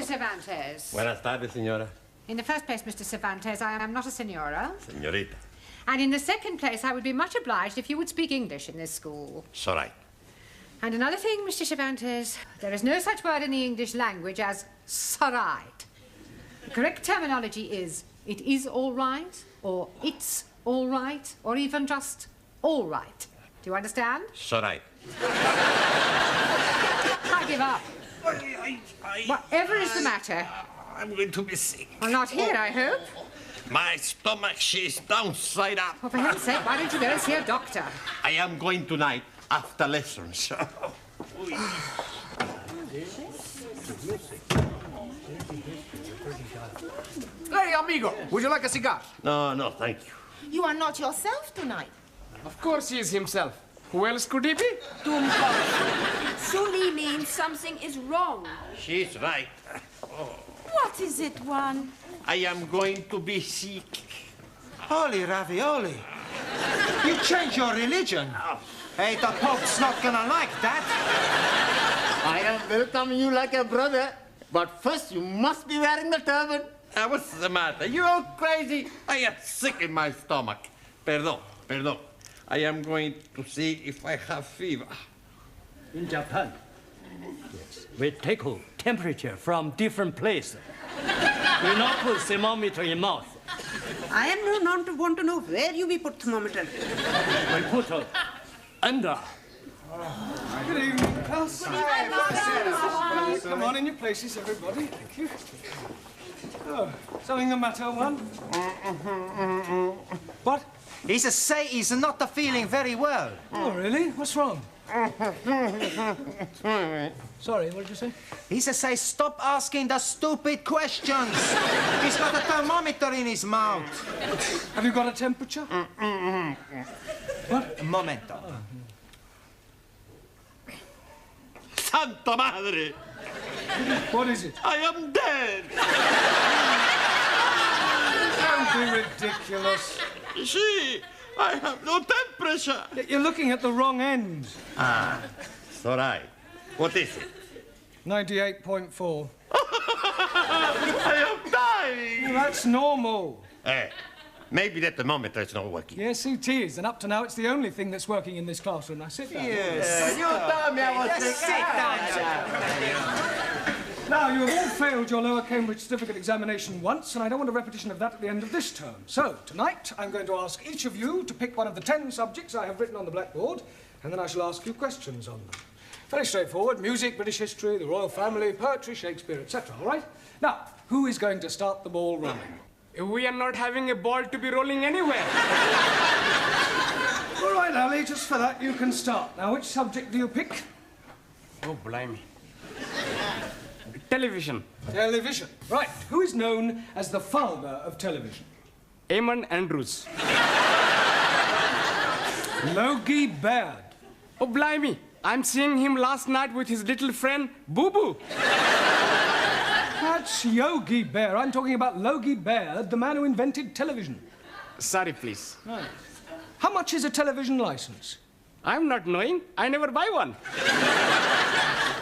Cervantes. Buenas tardes, señora. In the first place, Mr. Cervantes, I am not a senora. Señorita. And in the second place, I would be much obliged if you would speak English in this school. It's all right. And another thing, Mr. Cervantes, there is no such word in the English language as "sorright." The correct terminology is "it is all right," or "it's all right," or even just "all right." Do you understand? It's all right. I give up. Whatever is the matter? I'm going to be sick. Well, not here, I hope. My stomach, she's downside up. Well, for heaven's sake, why don't you go and see a doctor? I am going tonight after lessons. Hey, amigo, would you like a cigar? No, thank you. You are not yourself tonight. Of course he is himself. Who else could he be? Sully means something is wrong. She's right. What is it, Juan? I am going to be sick. Holy ravioli. You changed your religion. Hey, the Pope's not gonna like that. I am welcoming you like a brother, but first you must be wearing the turban. What's the matter? You all crazy? I am sick in my stomach. Perdón. I am going to see if I have fever. In Japan, yes, we take temperature from different places. We not put thermometer in mouth. I am not want to know where you will put thermometer. We put under. Good evening, class. Come on in your places, everybody. Thank you. Oh, something the matter, Juan? What? He say he's not feeling very well. Oh, really? What's wrong? Sorry, what did you say? He say stop asking the stupid questions. He's got a thermometer in his mouth. Have you got a temperature? What? Un momento. Santa Madre! What is it? I am dead! Don't be ridiculous. See, I have no temperature. You're looking at the wrong end. It's all right. What is it? 98.4. I am dying. Well, that's normal. Maybe that thermometer is not working. Yes, it is. And up to now, it's the only thing that's working in this classroom. Now, sit down. Yes. You told me I was sick. Now, you have all failed your lower Cambridge certificate examination once, and I don't want a repetition of that at the end of this term. So, tonight, I'm going to ask each of you to pick one of the 10 subjects I have written on the blackboard, and then I shall ask you questions on them. Very straightforward. Music, British history, the royal family, poetry, Shakespeare, etc. All right? Now, who is going to start the ball rolling? We are not having a ball to be rolling anywhere. All right, Ali, just for that, you can start. Now, which subject do you pick? Oh, blimey. Television. Television. Right. Who is known as the father of television? Eamon Andrews. Logie Baird. Oh, blimey. I'm seeing him last night with his little friend, Boo Boo. That's Yogi Bear. I'm talking about Logie Baird, the man who invented television. Sorry, please. Right. How much is a television license? I'm not knowing. I never buy one.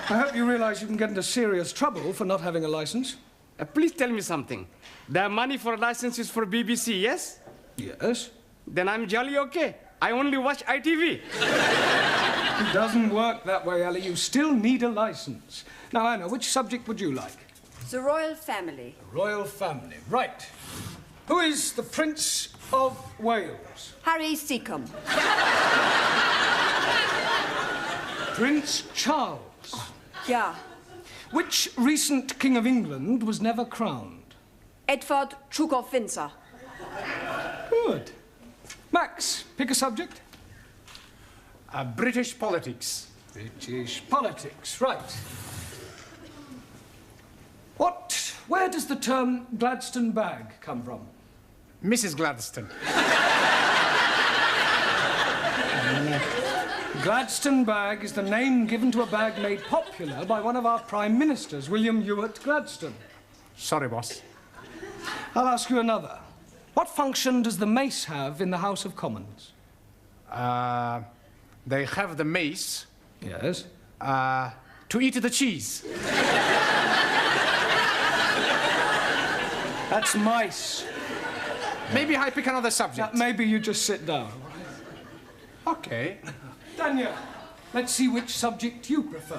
I hope you realize you can get into serious trouble for not having a license. Please tell me something. The money for license is for BBC, yes? Yes. Then I'm jolly okay. I only watch ITV. It doesn't work that way, Ali. You still need a license. Now, Anna, which subject would you like? The royal family. The royal family. Right. Who is the Prince of Wales? Harry Seacombe. Prince Charles. Yeah. which recent King of England was never crowned? Edward, Duke of Windsor. Good. Max, pick a subject. British politics. British politics, right. Where does the term Gladstone bag come from? Mrs. Gladstone. Gladstone bag is the name given to a bag made popular by one of our Prime Ministers, William Ewart Gladstone. Sorry, boss. I'll ask you another. What function does the mace have in the House of Commons? They have the mace Yes. to eat the cheese. That's mice. Maybe I pick another subject. Maybe you just sit down. Okay. Daniel, let's see which subject you prefer.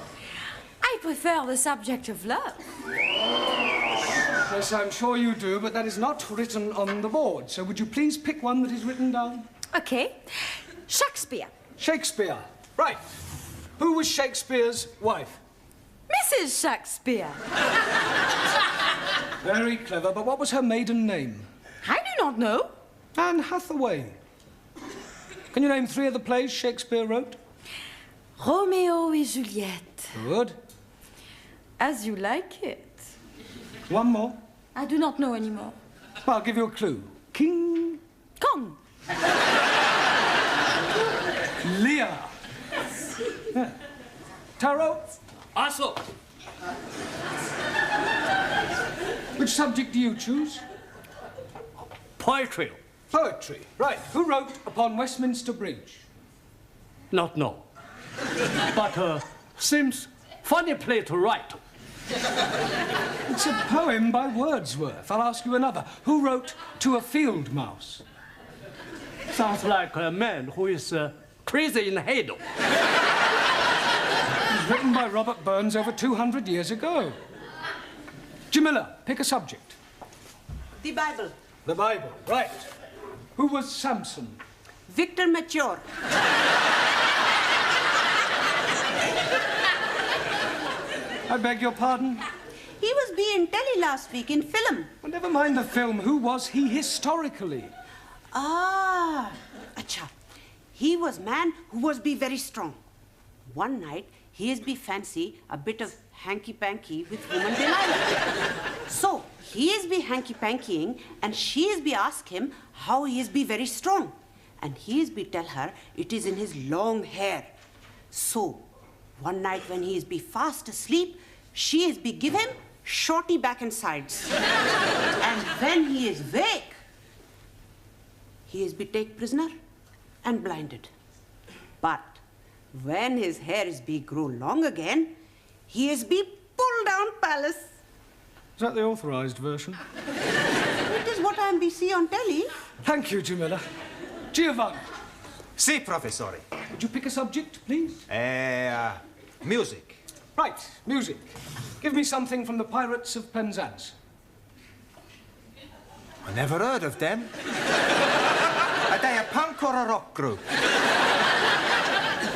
I prefer the subject of love. Yes, I'm sure you do, but that is not written on the board. So would you please pick one that is written down? Okay. Shakespeare. Shakespeare. Right. Who was Shakespeare's wife? Mrs. Shakespeare. Very clever, but what was her maiden name? I do not know. Anne Hathaway. Can you name 3 of the plays Shakespeare wrote? Romeo et Juliet. Good. As you like it. One more. I do not know anymore. I'll give you a clue. King Kong. Lear. Yeah. Taro, Also, which subject do you choose? poetry. Poetry. Right. Who wrote Upon Westminster Bridge? Not know. But seems funny play to write. It's a poem by Wordsworth. I'll ask you another. Who wrote To a Field Mouse? Sounds like a man who is crazy in the head. It was written by Robert Burns over 200 years ago. Jamila, pick a subject. The Bible. The Bible. Right. Who was Samson? Victor Mature. I beg your pardon? He was being telly last week in film. Well, never mind the film. Who was he historically? Ah, acha. He was man who was be very strong. One night, he is be fancy a bit of hanky-panky with woman Delilah. So, he is be hanky-pankying and she is be ask him how he is be very strong. And he is be tell her it is in his long hair. So, one night when he is be fast asleep, she is be give him shorty back and sides. And when he is wake, he is be take prisoner and blinded. But when his hair is be grow long again, he is be pulled down palace. Is that the authorized version? It is what I am be see on telly. Thank you, Jamila. Giovanni, Si, professore. would you pick a subject, please? Music. Right, music. Give me something from the Pirates of Penzance. I never heard of them. Are they a punk or a rock group?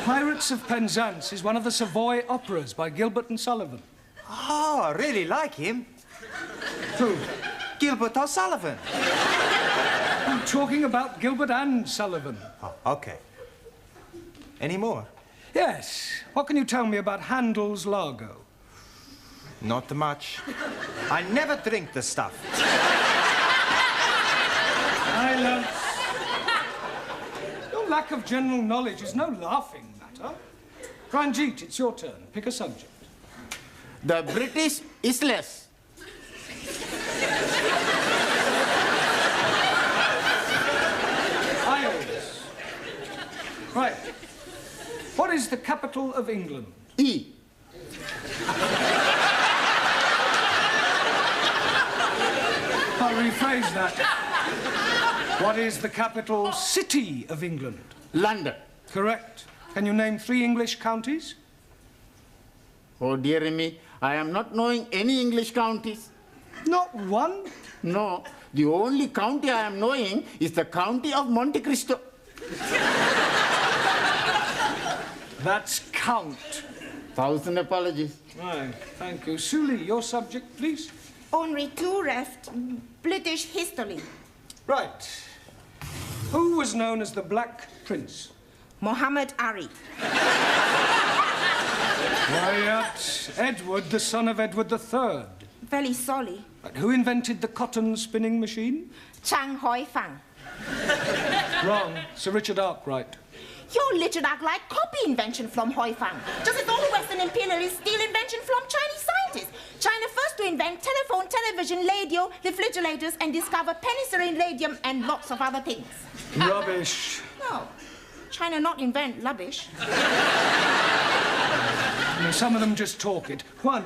Pirates of Penzance is one of the Savoy operas by Gilbert and Sullivan. Oh, I really like him. Who? Gilbert O'Sullivan. I'm talking about Gilbert and Sullivan. Oh, okay. Any more? Yes. What can you tell me about Handel's Largo? Not much. I never drink the stuff. Silence. Your lack of general knowledge is no laughing matter. Ranjit, it's your turn. Pick a subject. The British Isles. Isles. Right. What is the capital of England? E. I'll rephrase that. What is the capital city of England? London. Correct. Can you name 3 English counties? Oh, dear me, I am not knowing any English counties. Not one? No, the only county I am knowing is the county of Monte Cristo. That's count. 1,000 apologies. Right, thank you. Suli, your subject, please. Only two left. British history. Right. Who was known as the Black Prince? Muhammad Ali. Quiet. Edward, the son of Edward III. Very sorry. Right, who invented the cotton spinning machine? Chang Hoi Fang. Wrong. Sir Richard Arkwright. Your Richard Arkwright copy invention from Hoi Fang. Just as all Western imperialists steal invention from Chinese scientists. China first to invent telephone, television, radio, refrigerators, and discover penicillin, radium, and lots of other things. Rubbish. No. China not invent rubbish. Some of them just talk it. Juan.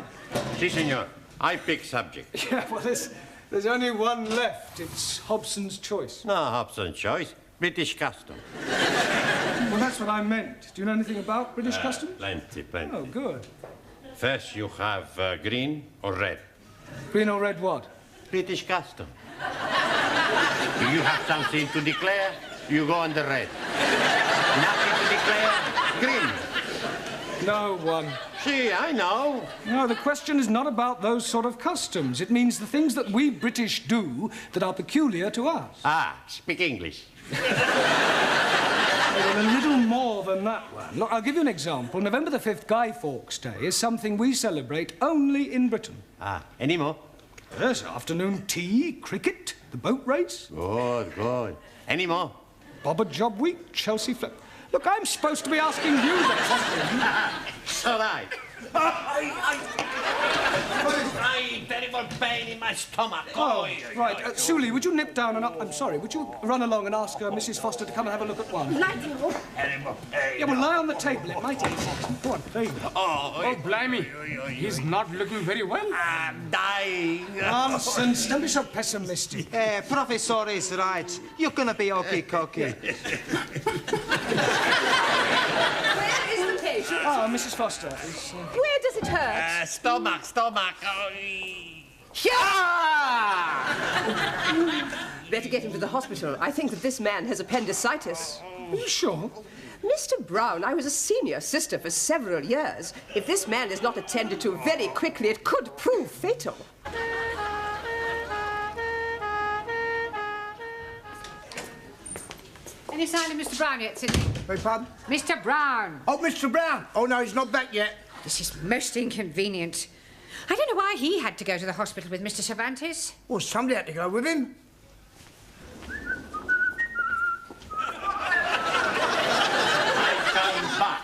Si, senor. I pick subject. Yeah, well, there's only one left. It's Hobson's choice. No Hobson's choice. British custom. Well, that's what I meant. Do you know anything about British customs? Plenty. Oh, good. First, you have green or red. Green or red what? British custom. Do you have something to declare? You go on the red. Nothing to declare? Green. No one. See, I know. No, the question is not about those sort of customs. It means the things that we British do that are peculiar to us. Ah, speak English. Well, a little more than that one. Look, I'll give you an example. November the 5th, Guy Fawkes Day, is something we celebrate only in Britain. Ah, any more? Yes, afternoon tea, cricket, the boat race. Good. Any more? Bobber Job Week, Chelsea Flip. Look, I'm supposed to be asking you the question. All right. Terrible pain in my stomach. Oh, right. Suli, would you nip down and... I'm sorry, would you run along and ask Mrs. Foster to come and have a look at one? Terrible pain. Yeah, well, lie on the table. It might ease. Go on, there you go. Oh, blimey. He's not looking very well. I'm dying. Nonsense. Don't be so pessimistic. Professor is right. You're gonna be okay-cocky. Where is the patient? Ah, Mrs. Foster. Where does it hurt? Stomach. Better get him to the hospital. I think that this man has appendicitis. Are you sure? Mr. Brown, I was a senior sister for several years. If this man is not attended to very quickly, it could prove fatal. Any sign of Mr. Brown yet, Sidney? Beg pardon? Mr. Brown. Oh, Mr. Brown. Oh, no, he's not back yet. This is most inconvenient. I don't know why he had to go to the hospital with Mr. Cervantes. Well, somebody had to go with him. Come back.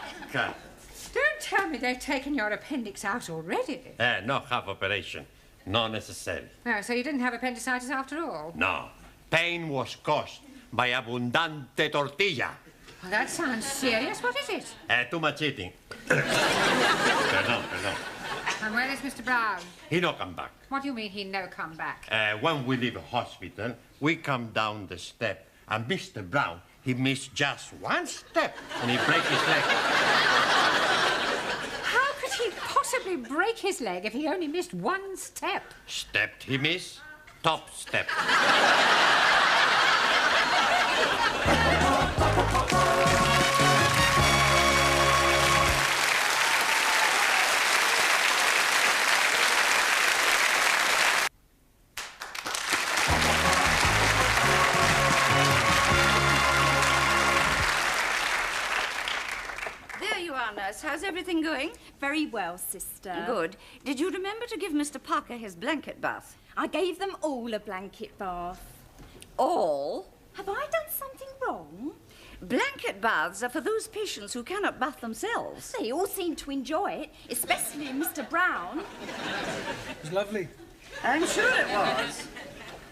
Don't tell me they've taken your appendix out already. No half operation. Not necessary. Oh, so you didn't have appendicitis after all? No. Pain was caused by abundante tortilla. Well, that sounds serious. What is it? Too much eating. Perdón. And where is Mr. Brown? He no come back. What do you mean he no come back? When we leave the hospital, we come down the step, and Mr. Brown, he missed just one step, and he break his leg. How could he possibly break his leg if he only missed one step? Stepped he miss, top step. Nurse, how's everything going? Very well, sister. Good. Did you remember to give Mr. Parker his blanket bath? I gave them all a blanket bath. All? Have I done something wrong? Blanket baths are for those patients who cannot bath themselves. They all seem to enjoy it, especially Mr. Brown. It was lovely. I'm sure it was.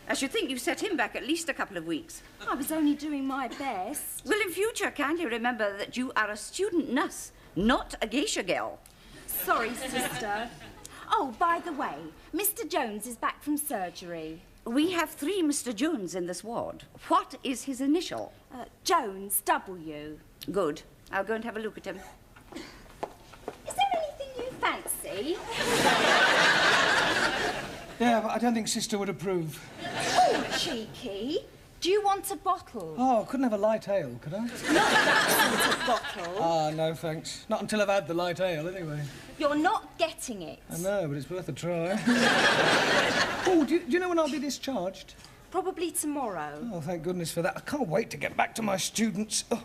I should think you've set him back at least a couple of weeks. I was only doing my best. Well, in future, kindly remember that you are a student nurse, not a geisha girl. Sorry, sister. Oh, by the way, Mr. Jones is back from surgery. We have 3 Mr. Jones in this ward. What is his initial? Jones, W. Good. I'll go and have a look at him. Is there anything you fancy? Yeah, but I don't think Sister would approve. Oh, cheeky. Do you want a bottle? Oh, I couldn't have a light ale, could I? Not that sort of bottle. Ah, no, thanks. Not until I've had the light ale, anyway. You're not getting it. I know, but it's worth a try. Oh, do you know when I'll be discharged? Probably tomorrow. Oh, thank goodness for that. I can't wait to get back to my students. Oh,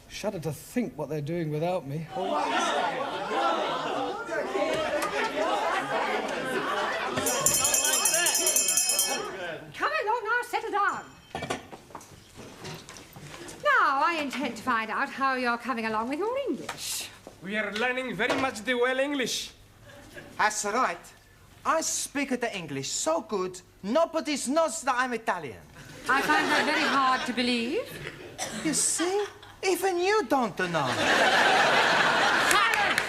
shudder to think what they're doing without me. Oh. Come along now, settle down. Now, I intend to find out how you're coming along with your English. We are learning very much the well English. That's right. I speak the English so good, nobody knows that I'm Italian. I find that very hard to believe. You see? Even you don't know. Silence!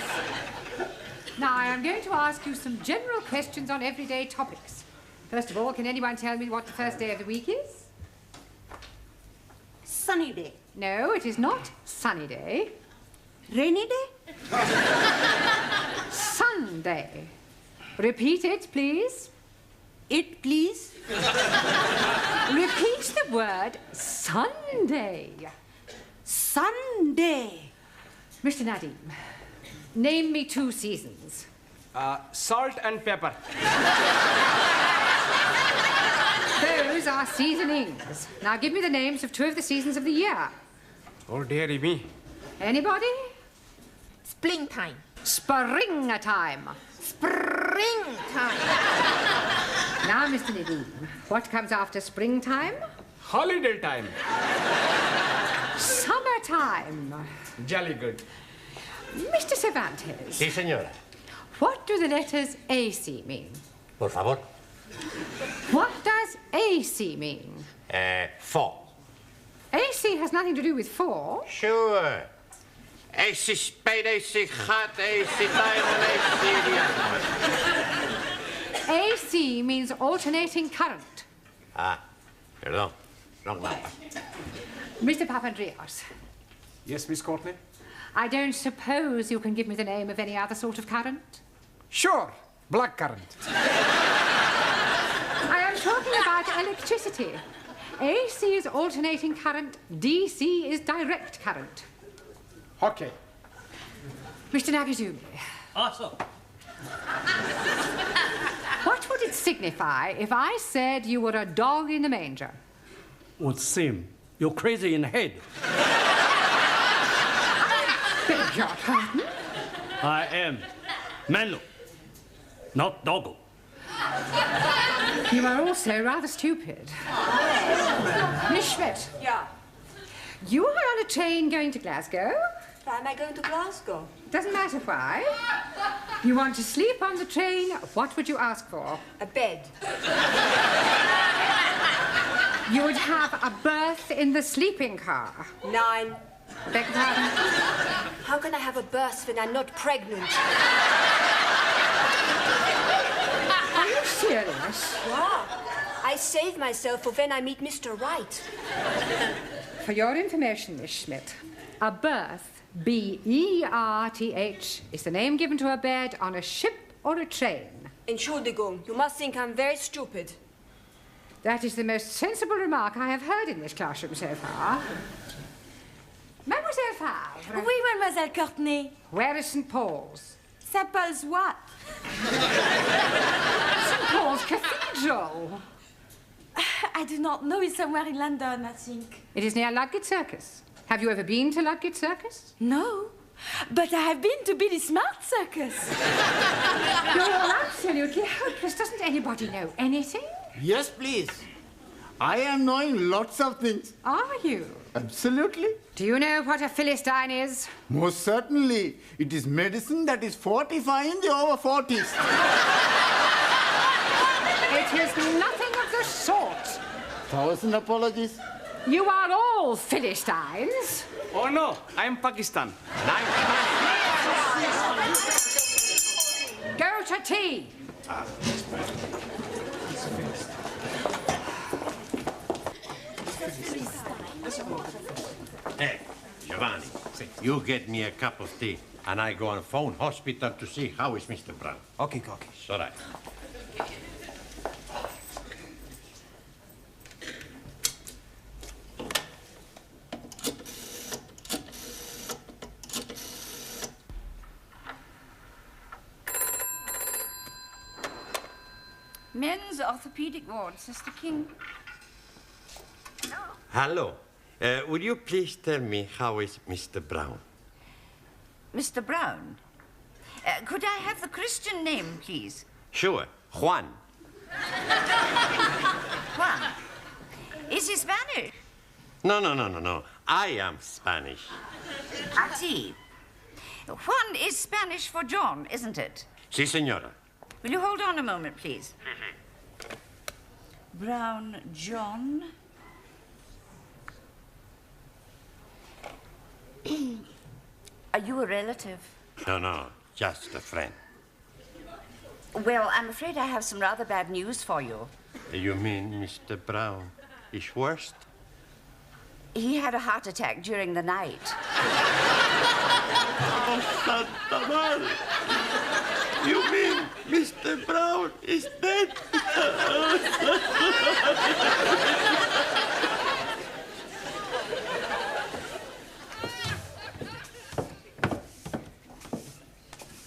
Now, I am going to ask you some general questions on everyday topics. First of all, can anyone tell me what the first day of the week is? Sunny day. No, it is not sunny day. Rainy day? Sunday. Repeat it, please. It, please. Repeat the word Sunday. Sunday. Mr. Nadim, name me 2 seasons. Salt and pepper. Those are seasonings. Now give me the names of 2 of the seasons of the year. Oh, dearie me. Anybody? Springtime. Springtime. Springtime. Now, Mr. Nadim, what comes after springtime? Holiday time. Summertime. Jolly good. Mr. Cervantes. Sí, señora. What do the letters AC mean? Por favor. What does AC mean? 4. AC has nothing to do with 4. Sure. AC spade, AC hot, AC diamond, AC... AC means alternating current. Ah, perdón. Wrong number. Mr. Papandreou. Yes, Miss Courtney? I don't suppose you can give me the name of any other sort of current? Sure. Black current. I am talking about electricity. AC is alternating current, DC is direct current. Okay. Mr. Nagazumi. Also. What would it signify if I said you were a dog in the manger? Would seem you're crazy in the head. Beg your pardon? I am Manu, not Doggo. You are also rather stupid. Miss Schmidt. Yeah. You are on a train going to Glasgow? Why am I going to Glasgow? Doesn't matter why. You want to sleep on the train, what would you ask for? A bed. You would have a berth in the sleeping car. 9. Beg your pardon? How can I have a berth when I'm not pregnant? Are you serious? Yeah. I save myself for when I meet Mr. Wright. For your information, Miss Schmidt, a berth, B-E-R-T-H, is the name given to a bed on a ship or a train. Entschuldigung, you must think I'm very stupid. That is the most sensible remark I have heard in this classroom so far. Mademoiselle Favre. Oui, Mademoiselle Courtney. Where is St. Paul's? St. Paul's what? St. Paul's Cathedral. I do not know. It's somewhere in London, I think. It is near Ludgate Circus. Have you ever been to Ludgate Circus? No. But I have been to Billy Smart Circus. You're all absolutely hopeless. Doesn't anybody know anything? Yes, please. I am knowing lots of things. Are you? Absolutely. Do you know what a Philistine is? Most certainly. It is medicine that is fortifying the over 40s. It is nothing of the sort. 1,000 apologies. You are all Philistines. Oh, no. I am Pakistan. Go to tea. Hey, Giovanni, you get me a cup of tea, and I go on phone hospital to see how is Mr. Brown. Okay, okay. It's all right. Men's orthopedic ward, Sister King. Hello. Would you please tell me how is Mr. Brown? Mr. Brown? Could I have the Christian name, please? Sure. Juan. Juan. Is he Spanish? No. I am Spanish. I see. Juan is Spanish for John, isn't it? Sí, señora. Will you hold on a moment, please? Brown John. Are you a relative? No, just a friend. Well, I'm afraid I have some rather bad news for you. You mean Mr. Brown is worst? He had a heart attack during the night. Oh, Santa Madre! You mean Mr. Brown is dead?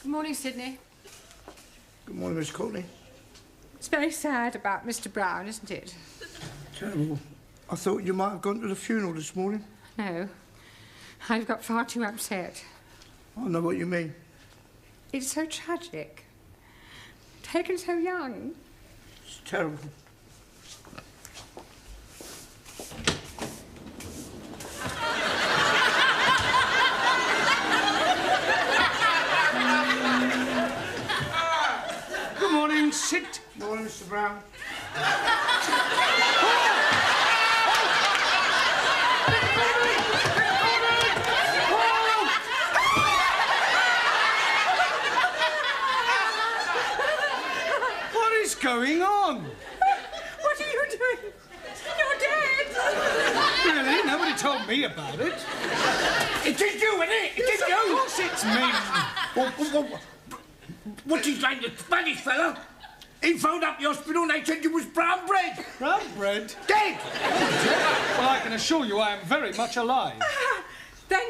Good morning, Sydney. Good morning, Miss Courtney. It's very sad about Mr. Brown, isn't it? Terrible. I thought you might have gone to the funeral this morning. No. I've got far too upset. I know what you mean. It's so tragic. Taken so young. It's terrible. Good morning, sit. Morning, Mr. Brown. What is going on? What are you doing? You're dead! Really? Nobody told me about it. It is you, isn't it? It is Yes, you. of course it's me. What's his name, the Spanish fella? He phoned up the hospital and they said you was brown bread. Brown bread? Dead! Well, I can assure you I am very much alive. Then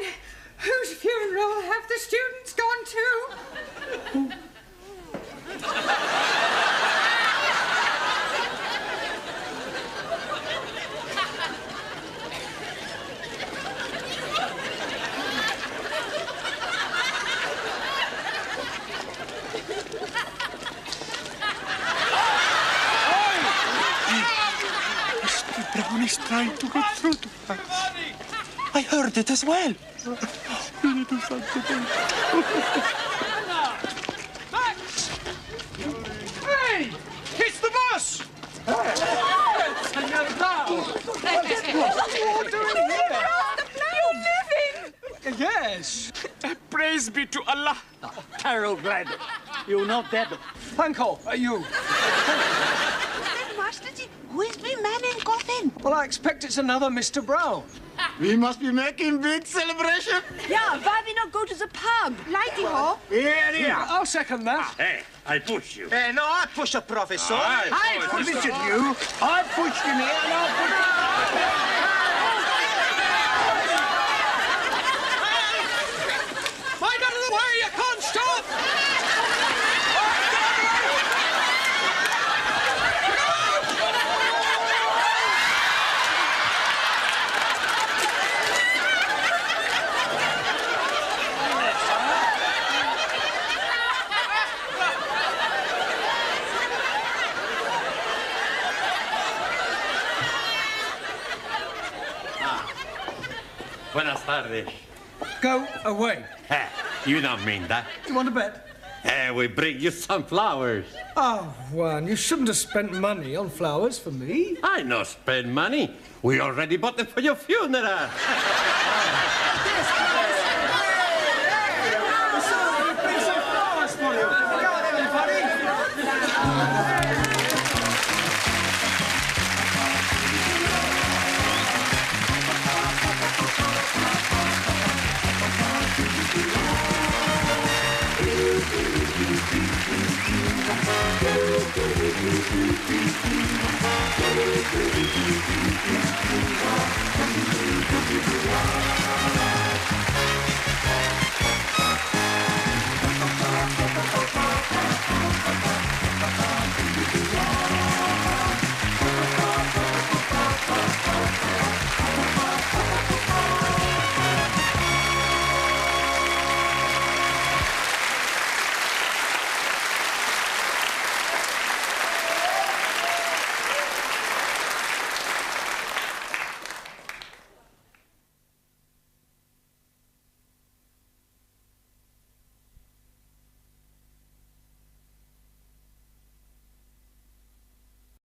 whose funeral have the students gone to? Mr. Brown is trying to get through to us. I heard it as well. Hey! It's the bus! Senor Brown! What are you all doing here? living! Yes. Praise be to Allah. Terrible glad. You're not dead. Panko, are you? Masterji, who is the man in coffin? Well, I expect it's another Mr. Brown. We must be making big celebration. Yeah, why we not go to the pub? Lighty ho. Here. I'll second that. Hey, I push you. Hey, no, I push a professor. I permitted you. I pushed him here and I Mind out of the way, you can't stop! Buenas tardes. Go away. You don't mean that. You want to bet? We bring you some flowers. Oh, Juan, you shouldn't have spent money on flowers for me. I no spend money. We already bought them for your funeral. Thank you.